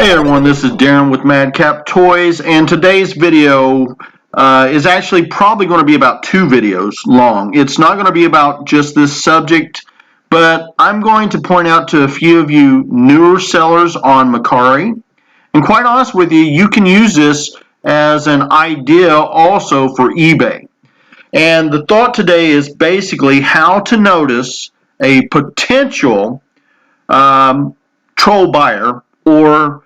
Hey everyone, this is Daren with Madcap Toys, and today's video is actually probably going to be about 2 videos long. It's not going to be about just this subject, but I'm going to point out to a few of you newer sellers on Mercari. And quite honest with you, you can use this as an idea also for eBay. And the thought today is basically how to notice a potential troll buyer or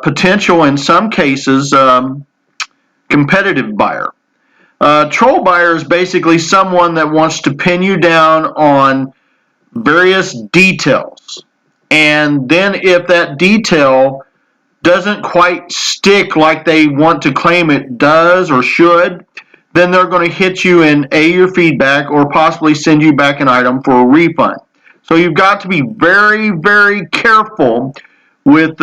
potential, in some cases, competitive buyer. Troll buyer is basically someone that wants to pin you down on various details. And then if that detail doesn't quite stick like they want to claim it does or should, then they're going to hit you in your feedback or possibly send you back an item for a refund. So you've got to be very, very careful with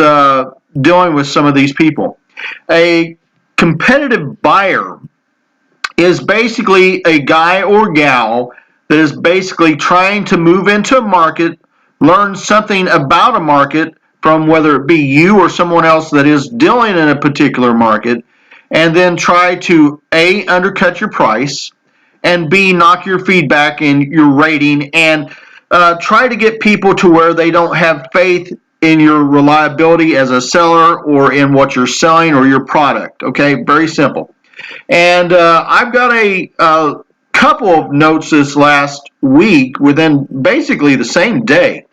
dealing with some of these people. A competitive buyer is basically a guy or gal that is basically trying to move into a market, learn something about a market from whether it be you or someone else that is dealing in a particular market, and then try to A, undercut your price, and B, knock your feedback and your rating, and try to get people to where they don't have faith in your reliability as a seller or in what you're selling or your product. Okay, very simple. And I've got a couple of notes this last week within basically the same day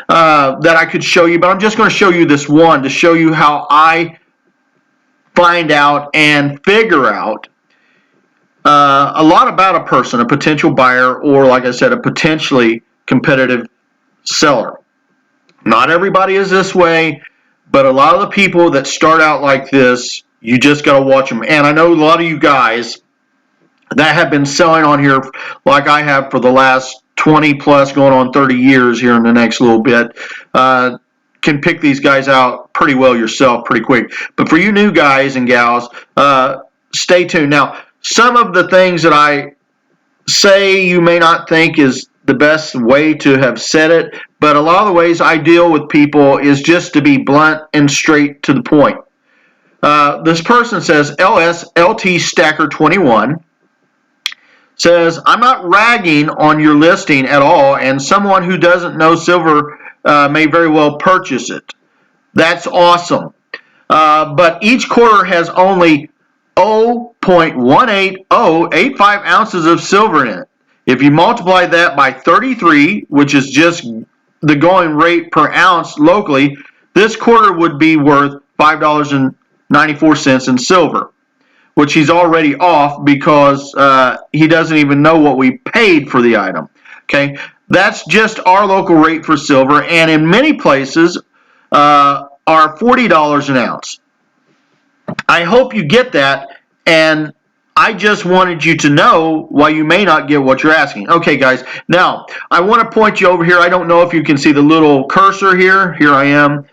that I could show you, but I'm just going to show you this one to show you how I find out and figure out a lot about a person, a potential buyer, or like I said, a potentially competitive seller. Not everybody is this way, but a lot of the people that start out like this, you just got to watch them. And I know a lot of you guys that have been selling on here like I have for the last 20 plus going on 30 years here in the next little bit, can pick these guys out pretty well yourself pretty quick. But for you new guys and gals, stay tuned. Now, some of the things that I say you may not think is the best way to have said it, but a lot of the ways I deal with people is just to be blunt and straight to the point. This person says, LSLT Stacker 21 says, I'm not ragging on your listing at all, and someone who doesn't know silver may very well purchase it. That's awesome. But each quarter has only 0.18085 ounces of silver in it. If you multiply that by 33, which is just the going rate per ounce locally, this quarter would be worth $5.94 in silver, which he's already off because he doesn't even know what we paid for the item. Okay, that's just our local rate for silver, and in many places are $40 an ounce. I hope you get that, and I just wanted you to know why you may not get what you're asking. Okay, guys, now I want to point you over here. I don't know if you can see the little cursor here. Here I am.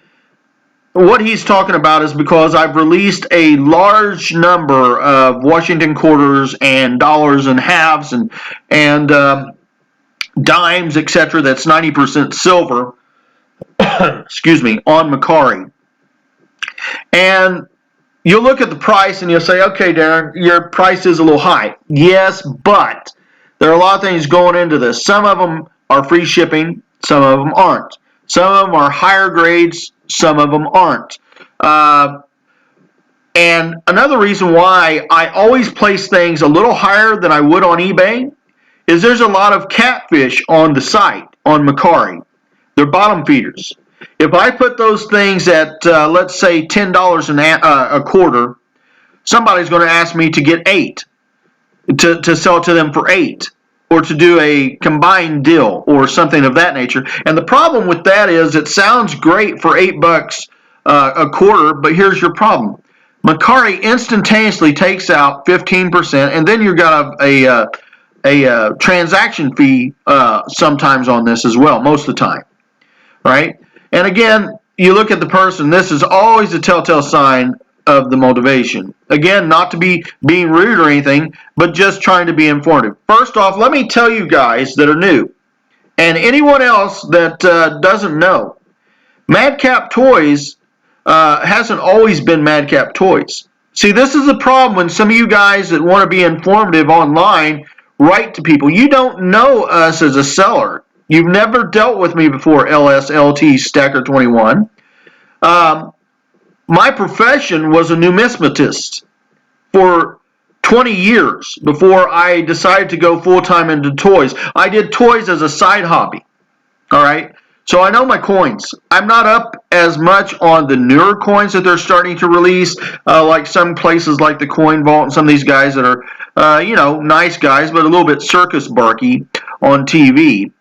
What he's talking about is because I've released a large number of Washington quarters and dollars and halves and dimes, etc. That's 90% silver. Excuse me, on Mercari. And you'll look at the price and you'll say, okay, Darren, your price is a little high. Yes, but there are a lot of things going into this. Some of them are free shipping, some of them aren't. Some of them are higher grades, some of them aren't. And another reason why I always place things a little higher than I would on eBay is there's a lot of catfish on the site, on Mercari. They're bottom feeders. If I put those things at, let's say, $10 a quarter, somebody's going to ask me to get 8, to sell to them for 8, or to do a combined deal or something of that nature. And the problem with that is it sounds great for $8 a quarter, but here's your problem. Mercari instantaneously takes out 15%, and then you've got a transaction fee sometimes on this as well, most of the time, right? And again, you look at the person, this is always a telltale sign of the motivation. Again, not to be being rude or anything, but just trying to be informative. First off, let me tell you guys that are new, and anyone else that doesn't know, Madcap Toys hasn't always been Madcap Toys. See, this is the problem when some of you guys that want to be informative online write to people. You don't know us as a seller. You've never dealt with me before, LSLT Stacker 21. My profession was a numismatist for 20 years before I decided to go full-time into toys. I did toys as a side hobby. All right. So I know my coins. I'm not up as much on the newer coins that they're starting to release, like some places like the Coin Vault and some of these guys that are, nice guys, but a little bit circus barky on TV.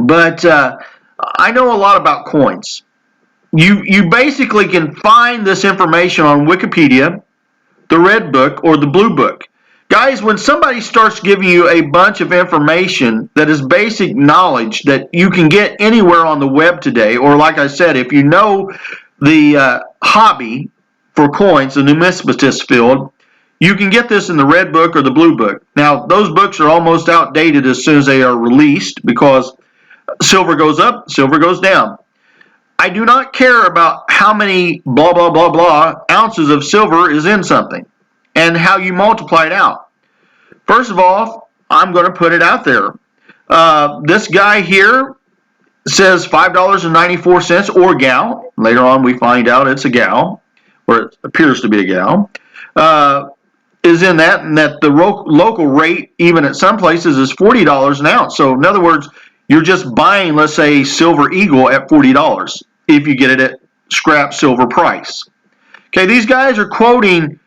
But I know a lot about coins. You basically can find this information on Wikipedia, the Red Book, or the Blue Book. Guys, when somebody starts giving you a bunch of information that is basic knowledge that you can get anywhere on the web today, or like I said, if you know the hobby for coins, the numismatist field, you can get this in the Red Book or the Blue Book. Now, those books are almost outdated as soon as they are released because silver goes up, silver goes down. I do not care about how many blah, blah, blah, blah ounces of silver is in something and how you multiply it out. First of all, I'm going to put it out there. This guy here says $5.94 or gal. Later on, we find out it's a gal, or it appears to be a gal. Is in that, and that the local rate, even at some places, is $40 an ounce. So, in other words, you're just buying, let's say, Silver Eagle at $40 if you get it at scrap silver price. Okay, these guys are quoting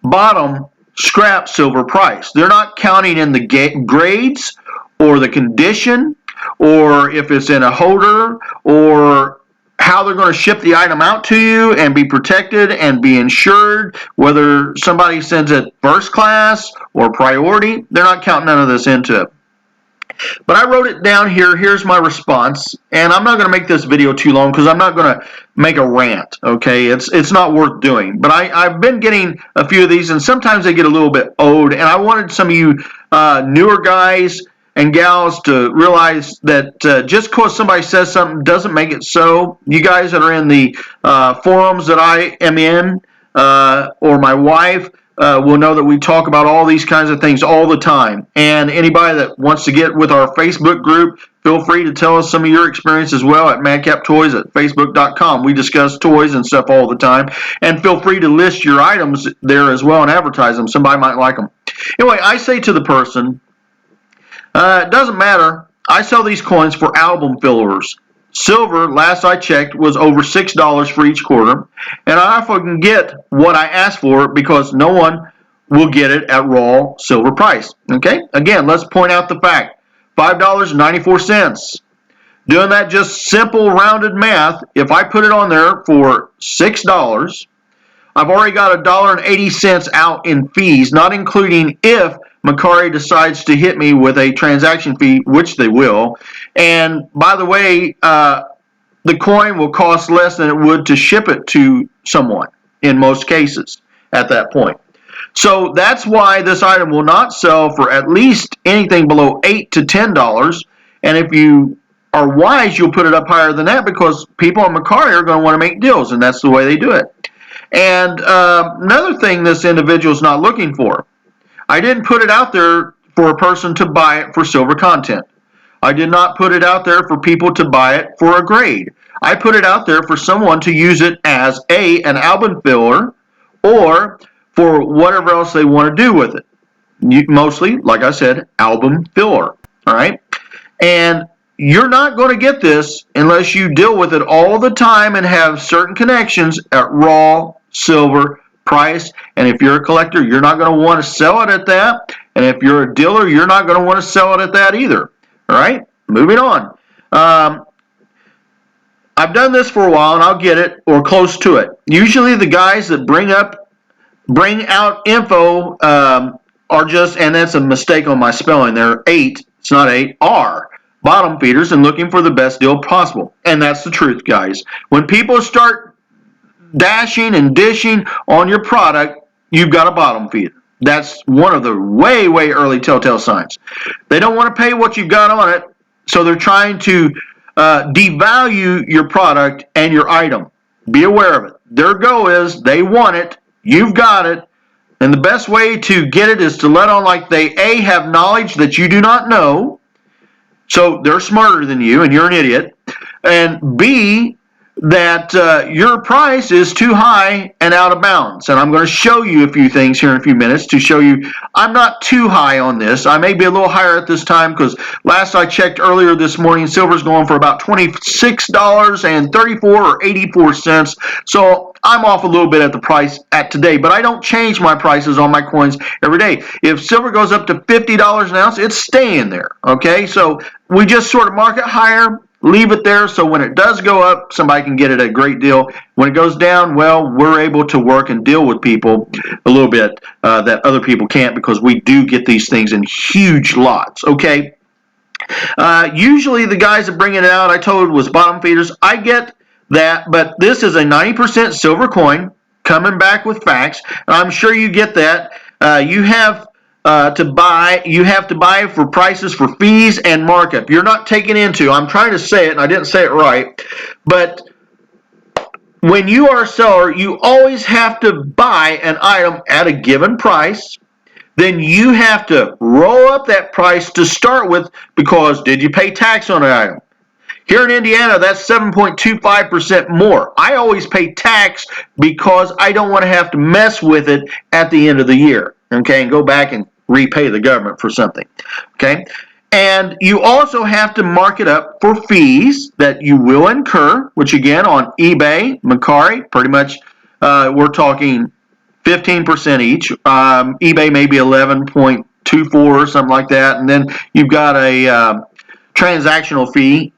bottom scrap silver price. They're not counting in the grades or the condition or if it's in a holder or how they're going to ship the item out to you and be protected and be insured, whether somebody sends it first class or priority. They're not counting none of this into it. But I wrote it down here. Here's my response. And I'm not going to make this video too long because I'm not going to make a rant, okay? It's not worth doing. But I've been getting a few of these, and sometimes they get a little bit old. And I wanted some of you newer guys and gals to realize that just because somebody says something doesn't make it so. You guys that are in the forums that I am in, or my wife, will know that we talk about all these kinds of things all the time. And anybody that wants to get with our Facebook group, feel free to tell us some of your experience as well at Madcap Toys at Facebook.com. We discuss toys and stuff all the time. And feel free to list your items there as well and advertise them. Somebody might like them. Anyway, I say to the person, it doesn't matter. I sell these coins for album fillers. Silver, last I checked, was over $6 for each quarter, and I often get what I ask for because no one will get it at raw silver price. Okay? Again, let's point out the fact. $5.94. Doing that just simple rounded math, if I put it on there for $6, I've already got $1.80 out in fees, not including if Mercari decides to hit me with a transaction fee, which they will. And by the way, the coin will cost less than it would to ship it to someone in most cases at that point. So that's why this item will not sell for at least anything below $8 to $10. And if you are wise, you'll put it up higher than that because people on Mercari are going to want to make deals, and that's the way they do it. And another thing this individual is not looking for, I didn't put it out there for a person to buy it for silver content. I did not put it out there for people to buy it for a grade. I put it out there for someone to use it as an album filler or for whatever else they want to do with it. Mostly, like I said, album filler. All right? And you're not going to get this unless you deal with it all the time and have certain connections at raw silver price. And if you're a collector, you're not going to want to sell it at that. And if you're a dealer, you're not going to want to sell it at that either. All right, moving on. I've done this for a while, and I'll get it or close to it. Usually, the guys that bring out info are just, and that's a mistake on my spelling there. It's not 8. Are bottom feeders and looking for the best deal possible, and that's the truth, guys. When people start dashing and dishing on your product, you've got a bottom feeder. That's one of the way, way early telltale signs. They don't want to pay what you've got on it, so they're trying to devalue your product and your item. Be aware of it. Their goal is they want it, you've got it, and the best way to get it is to let on like they A, have knowledge that you do not know, so they're smarter than you and you're an idiot, and B, that your price is too high and out of bounds. And I'm going to show you a few things here in a few minutes to show you I'm not too high on this. I may be a little higher at this time because last I checked earlier this morning, silver's going for about $26.34 or 84 cents. So I'm off a little bit at the price at today, but I don't change my prices on my coins every day. If silver goes up to $50 an ounce, it's staying there. Okay, so we just sort of mark it higher, leave it there, so when it does go up, somebody can get it at a great deal. When it goes down, well, we're able to work and deal with people a little bit that other people can't, because we do get these things in huge lots, okay? Usually the guys that bring it out, I told, was bottom feeders. I get that, but this is a 90% silver coin coming back with facts. I'm sure you get that. You have to buy for prices for fees and markup. You're not taking into, I'm trying to say it and I didn't say it right, but when you are a seller, you always have to buy an item at a given price. Then you have to roll up that price to start with, because did you pay tax on an item? Here in Indiana, that's 7.25% more. I always pay tax because I don't want to have to mess with it at the end of the year, okay, and go back and repay the government for something, okay? And you also have to mark it up for fees that you will incur, which again on eBay, Mercari, pretty much we're talking 15% each. eBay maybe 11.24 or something like that, and then you've got a transactional fee.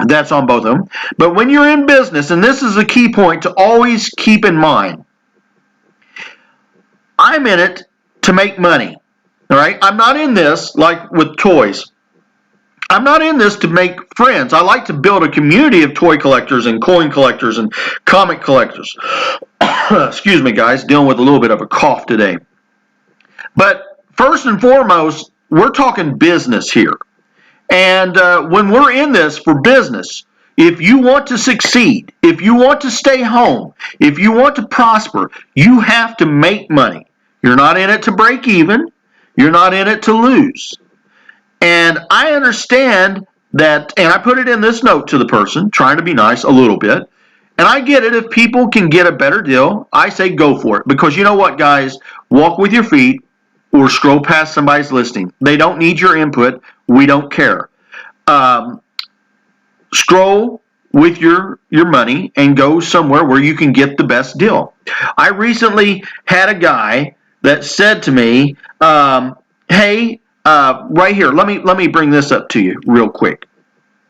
That's on both of them. But when you're in business, and this is a key point to always keep in mind, I'm in it to make money. All right? I'm not in this like with toys. I'm not in this to make friends. I like to build a community of toy collectors and coin collectors and comic collectors. Excuse me, guys, dealing with a little bit of a cough today. But first and foremost, we're talking business here. And when we're in this for business, if you want to succeed, if you want to stay home, if you want to prosper, you have to make money. You're not in it to break even. You're not in it to lose. And I understand that, and I put it in this note to the person, trying to be nice a little bit, and I get it. If people can get a better deal, I say go for it. Because you know what, guys? Walk with your feet or scroll past somebody's listing. They don't need your input. We don't care. Scroll with your money and go somewhere where you can get the best deal. I recently had a guy that said to me, hey, right here, let me bring this up to you real quick.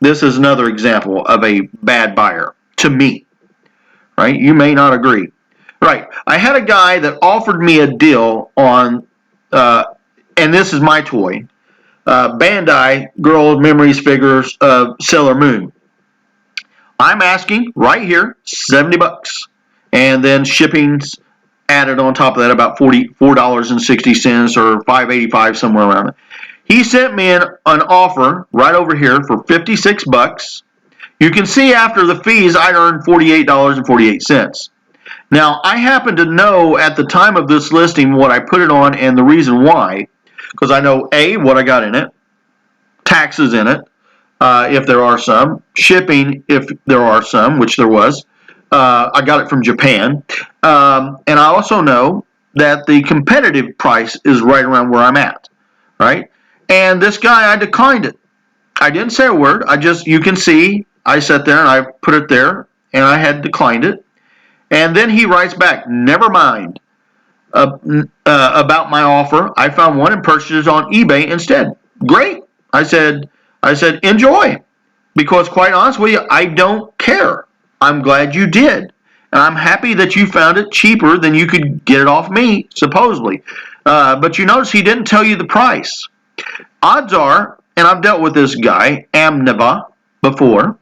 This is another example of a bad buyer to me, right? You may not agree. Right, I had a guy that offered me a deal on, and this is my toy, Bandai Girl Memories Figures Sailor Moon. I'm asking right here $70, and then shipping's added on top of that about $44.60 or $5.85, somewhere around it. He sent me an offer right over here for $56. You can see after the fees I earned $48.48. Now I happen to know at the time of this listing what I put it on and the reason why, because I know A, what I got in it, taxes in it, if there are some, shipping if there are some, which there was. I got it from Japan. And I also know that the competitive price is right around where I'm at, right? And this guy, I declined it. I didn't say a word. You can see, I sat there and I put it there, and I had declined it. And then he writes back, never mind about my offer. I found one and purchased it on eBay instead. Great. I said, enjoy. Because quite honest with you, I don't care. I'm glad you did. And I'm happy that you found it cheaper than you could get it off me, supposedly. But you notice he didn't tell you the price. Odds are, and I've dealt with this guy, Amneva, before,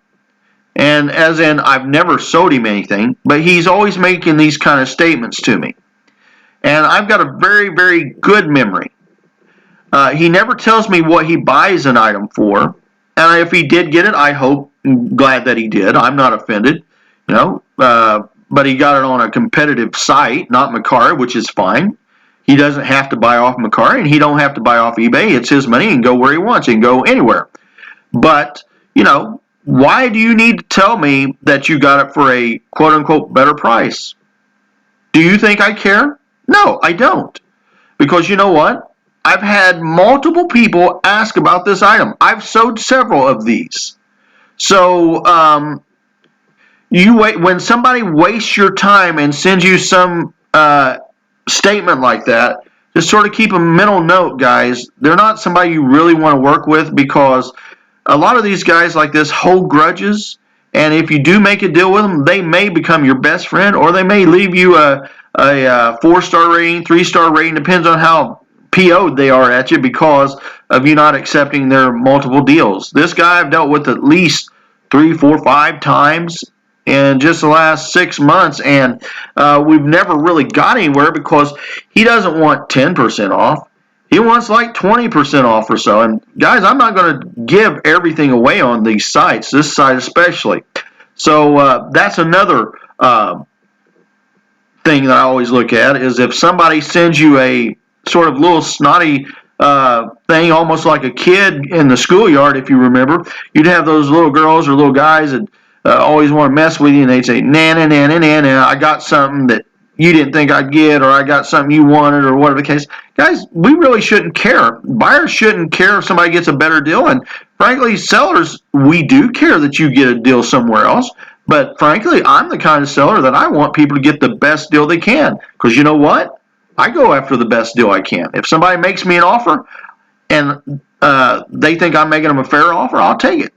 and as in I've never sold him anything, but he's always making these kind of statements to me. And I've got a very, very good memory. He never tells me what he buys an item for. And if he did get it, I hope, glad that he did. I'm not offended, you know. But he got it on a competitive site, not Mercari, which is fine. He doesn't have to buy off Mercari, and he don't have to buy off eBay. It's his money. He can go where he wants. He can go anywhere. But, you know, why do you need to tell me that you got it for a quote-unquote better price? Do you think I care? No, I don't. Because you know what? I've had multiple people ask about this item. I've sold several of these. So you wait when somebody wastes your time and sends you some statement like that. Just sort of keep a mental note, guys. They're not somebody you really want to work with, because a lot of these guys like this hold grudges. And if you do make a deal with them, they may become your best friend, or they may leave you a 4-star rating, 3-star rating, depends on how PO'd they are at you because of you not accepting their multiple deals. This guy I've dealt with at least 3, 4, 5 times in just the last 6 months, and we've never really got anywhere because he doesn't want 10% off. He wants like 20% off or so. And guys, I'm not going to give everything away on these sites, this site especially. So that's another thing that I always look at, is if somebody sends you a sort of little snotty thing, almost like a kid in the schoolyard, if you remember, you'd have those little girls or little guys that always want to mess with you, and they'd say, nah, nah, nah, nah, nah, nah, I got something that you didn't think I'd get, or I got something you wanted, or whatever the case. Guys, we really shouldn't care. Buyers shouldn't care if somebody gets a better deal, and frankly, sellers, we do care that you get a deal somewhere else. But frankly, I'm the kind of seller that I want people to get the best deal they can, because you know what? I go after the best deal I can. If somebody makes me an offer and they think I'm making them a fair offer, I'll take it.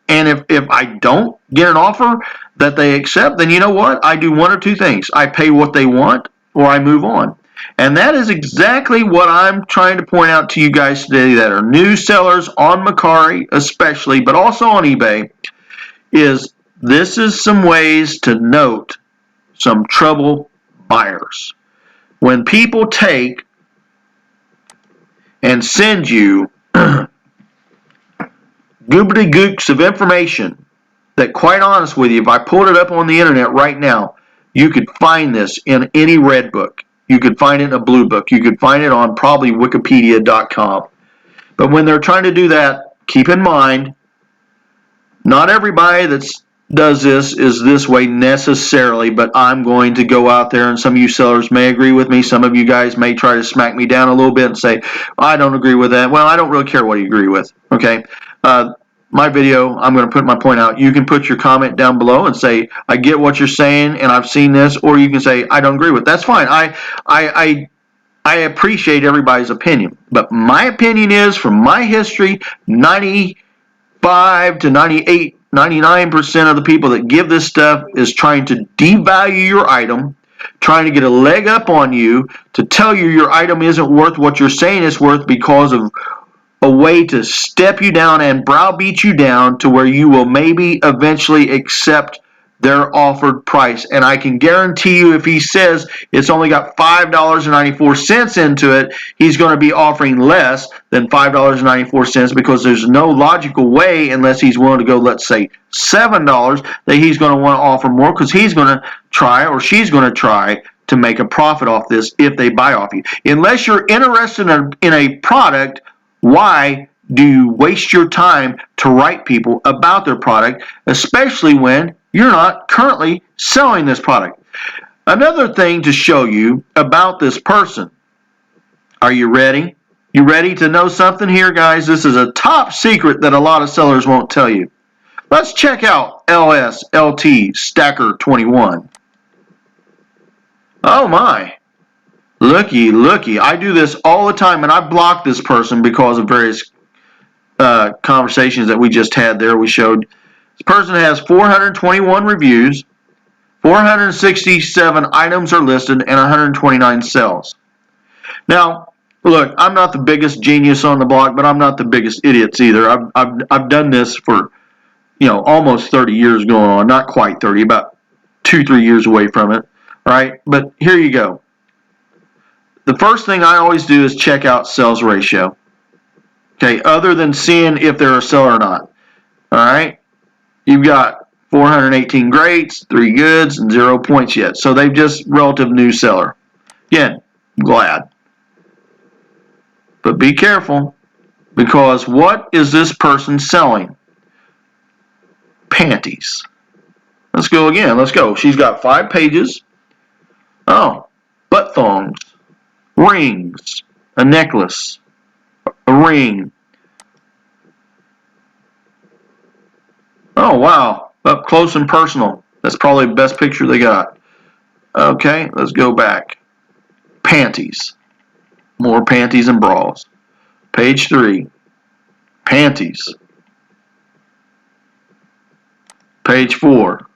And if I don't get an offer that they accept, then you know what? I do one or two things. I pay what they want, or I move on. And that is exactly what I'm trying to point out to you guys today that are new sellers on Mercari especially, but also on eBay, is this is some ways to note some trouble buyers. When people take and send you goobity-gooks of information that, quite honest with you, if I pulled it up on the internet right now, you could find this in any red book. You could find it in a blue book. You could find it on probably wikipedia.com. But when they're trying to do that, keep in mind, not everybody that does this is this way necessarily, but I'm going to go out there, and some of you sellers may agree with me. Some of you guys may try to smack me down a little bit and say, I don't agree with that. Well, I don't really care what you agree with, okay? My video, I'm going to put my point out. You can put your comment down below and say, I get what you're saying, and I've seen this, or you can say, I don't agree with it. That's fine. I appreciate everybody's opinion, but my opinion is, from my history, 95 to 98, 99% of the people that give this stuff is trying to devalue your item, trying to get a leg up on you, to tell you your item isn't worth what you're saying it's worth, because of a way to step you down and browbeat you down to where you will maybe eventually accept their offered price. And I can guarantee you, if he says it's only got $5.94 into it, he's going to be offering less than $5.94, because there's no logical way, unless he's willing to go, let's say, $7, that he's going to want to offer more, because he's going to try, or she's going to try, to make a profit off this if they buy off you. Unless you're interested in a product, why do you waste your time to write people about their product, especially when you're not currently selling this product? Another thing to show you about this person. Are you ready? You ready to know something here, guys? This is a top secret that a lot of sellers won't tell you. Let's check out LSLT Stacker 21. Oh my. Looky, looky. I do this all the time, and I blocked this person because of various conversations that we just had there. We showed this person has 421 reviews, 467 items are listed, and 129 sales. Now, look, I'm not the biggest genius on the block, but I'm not the biggest idiots either. I've done this for, almost 30 years going on. Not quite 30, about 2-3 years away from it. All right, but here you go. The first thing I always do is check out sales ratio. Okay, other than seeing if they're a seller or not. All right, you've got 418 greats, 3 goods, and 0 points yet. So they've just relative new seller. Again, glad. But be careful, because what is this person selling? Panties. Let's go again. Let's go. She's got 5 pages. Oh, butt thongs, rings, a necklace, a ring. Oh, wow. Up close and personal. That's probably the best picture they got. Okay, let's go back. Panties. More panties and bras. Page 3. Panties. Page 4.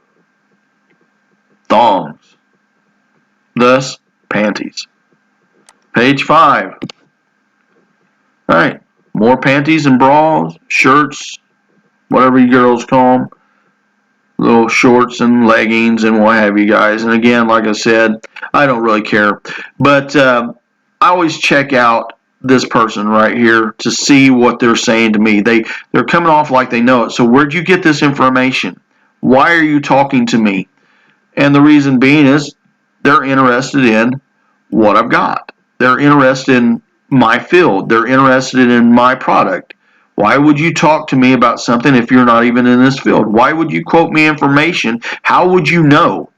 Thongs. Thus, panties. Page 5. Alright, more panties and bras, shirts, whatever you girls call them. Little shorts and leggings and what have you guys. And again, like I said, I don't really care. But I always check out this person right here to see what they're saying to me. They're coming off like they know it. So where'd you get this information? Why are you talking to me? And the reason being is they're interested in what I've got. They're interested in my field. They're interested in my product. Why would you talk to me about something if you're not even in this field? Why would you quote me information? How would you know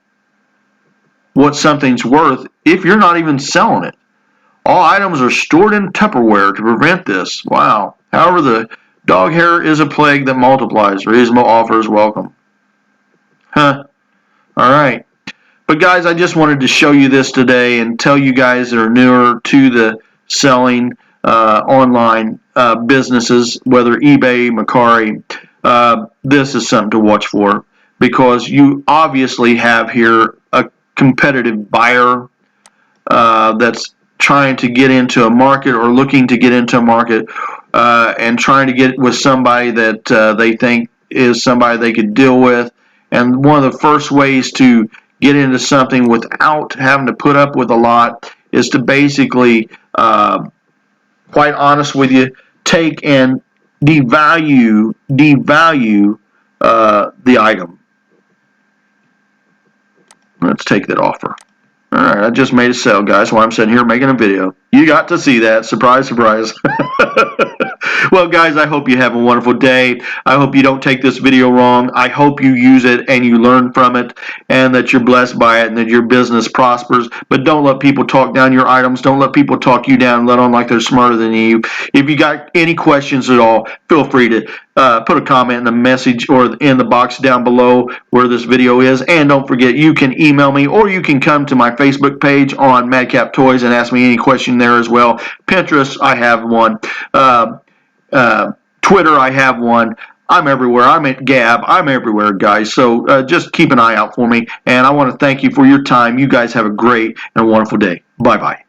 what something's worth if you're not even selling it? All items are stored in Tupperware to prevent this. Wow. However, the dog hair is a plague that multiplies. Reasonable offer is welcome. Huh. All right. But guys, I just wanted to show you this today and tell you guys that are newer to the selling online businesses, whether eBay, Mercari, this is something to watch for, because you obviously have here a competitive buyer that's trying to get into a market or looking to get into a market and trying to get with somebody that they think is somebody they could deal with. And one of the first ways to get into something without having to put up with a lot is to basically, quite honest with you, take and devalue the item. Let's take that offer. All right, I just made a sale, guys, while I'm sitting here making a video. You got to see that. Surprise, surprise. Well, guys, I hope you have a wonderful day. I hope you don't take this video wrong. I hope you use it and you learn from it and that you're blessed by it and that your business prospers. But don't let people talk down your items. Don't let people talk you down and let on like they're smarter than you. If you got any questions at all, feel free to put a comment in the message or in the box down below where this video is. And don't forget, you can email me or you can come to my Facebook page on Madcap Toys and ask me any question there as well. Pinterest, I have one. Twitter, I have one. I'm everywhere. I'm at Gab. I'm everywhere, guys. So just keep an eye out for me. And I want to thank you for your time. You guys have a great and wonderful day. Bye-bye.